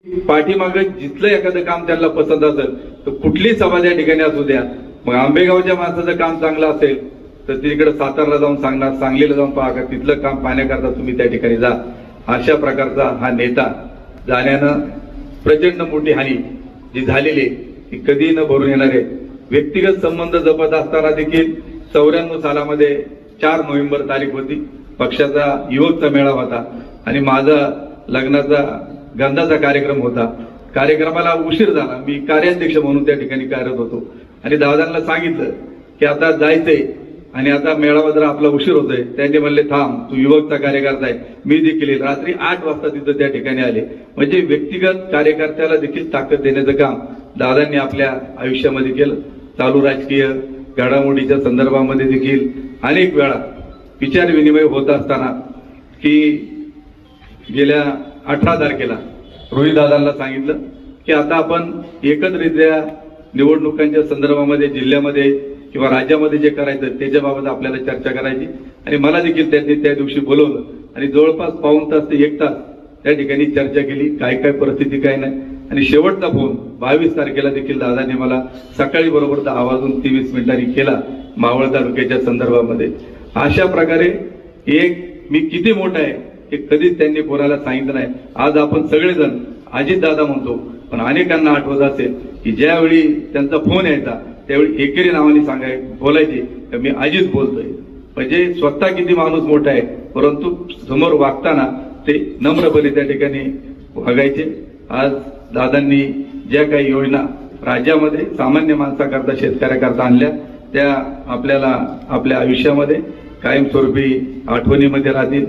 पाठीमागे जिथलं एखादं काम त्यांना पसंत असेल तर कुठली सभा त्या ठिकाणी असू द्या, मग आंबेगावच्या माणसाचं काम चांगलं असेल तर तिकडे सातारला जाऊन सांगणार, सांगलीला जाऊन पहा, तिथलं काम पाहण्याकरता तुम्ही त्या ठिकाणी जा. अशा प्रकारचा हा नेता जाण्यानं प्रचंड मोठी हानी जी झालेली ती कधी न भरून येणार आहे. व्यक्तिगत संबंध जपत असताना देखील 94 सालामध्ये 4 नोव्हेंबर तारीख होती, पक्षाचा युवकचा मेळावा होता आणि माझा लग्नाचा गंधाचा कार्यक्रम होता. कार्यक्रमाला उशीर झाला, मी कार्याध्यक्ष म्हणून त्या ठिकाणी कार्यरत होतो आणि दादांना सांगितलं की आता जायचंय आणि आता मेळावा जर आपला उशीर होतोय. त्यांनी म्हणले थांब, तू युवकचा कार्यकर्ता आहे, मी देखील येईल. रात्री 8 वाजता तिथं त्या ठिकाणी आले. म्हणजे व्यक्तिगत कार्यकर्त्याला देखील ताकद देण्याचं काम दादांनी आपल्या आयुष्यामध्ये केलं. चालू राजकीय घडामोडीच्या संदर्भामध्ये देखील अनेक वेळा विचार विनिमय होत असताना की गेल्या 18 तारखेला रोहितदादांना सांगितलं की आता आपण एकत्रित्या निवडणुकांच्या संदर्भामध्ये जिल्ह्यामध्ये किंवा राज्यामध्ये जे करायचं त्याच्याबाबत आपल्याला चर्चा करायची. आणि मला देखील त्यांनी त्या दिवशी बोलवलं आणि जवळपास पाऊण तास ते 1 तास त्या ठिकाणी चर्चा केली, काय काय परिस्थिती काय नाही. आणि शेवटचा फोन 22 तारखेला देखील दादांनी मला सकाळी बरोबर 10 वाजून 23 मिनिटांनी केला मावळ तालुक्याच्या संदर्भामध्ये. अशा प्रकारे एक मी किती मोठा आहे हे कधीच त्यांनी कोणाला सांगितलं नाही. आज आपण सगळेजण अजित दादा म्हणतो, पण अनेकांना आठवत असेल की ज्यावेळी त्यांचा फोन यायचा त्यावेळी एकेरी नावाने बोलायचे मी अजित बोलतोय. म्हणजे स्वतः किती माणूस मोठा आहे, परंतु समोर वागताना ते नम्रपणे त्या ठिकाणी वागायचे. आज दादांनी ज्या काही योजना राज्यामध्ये सामान्य माणसाकरता शेतकऱ्याकरता आणल्या त्या आपल्याला आपल्या आयुष्यामध्ये कायमस्वरूपी आठवणीमध्ये राहतील.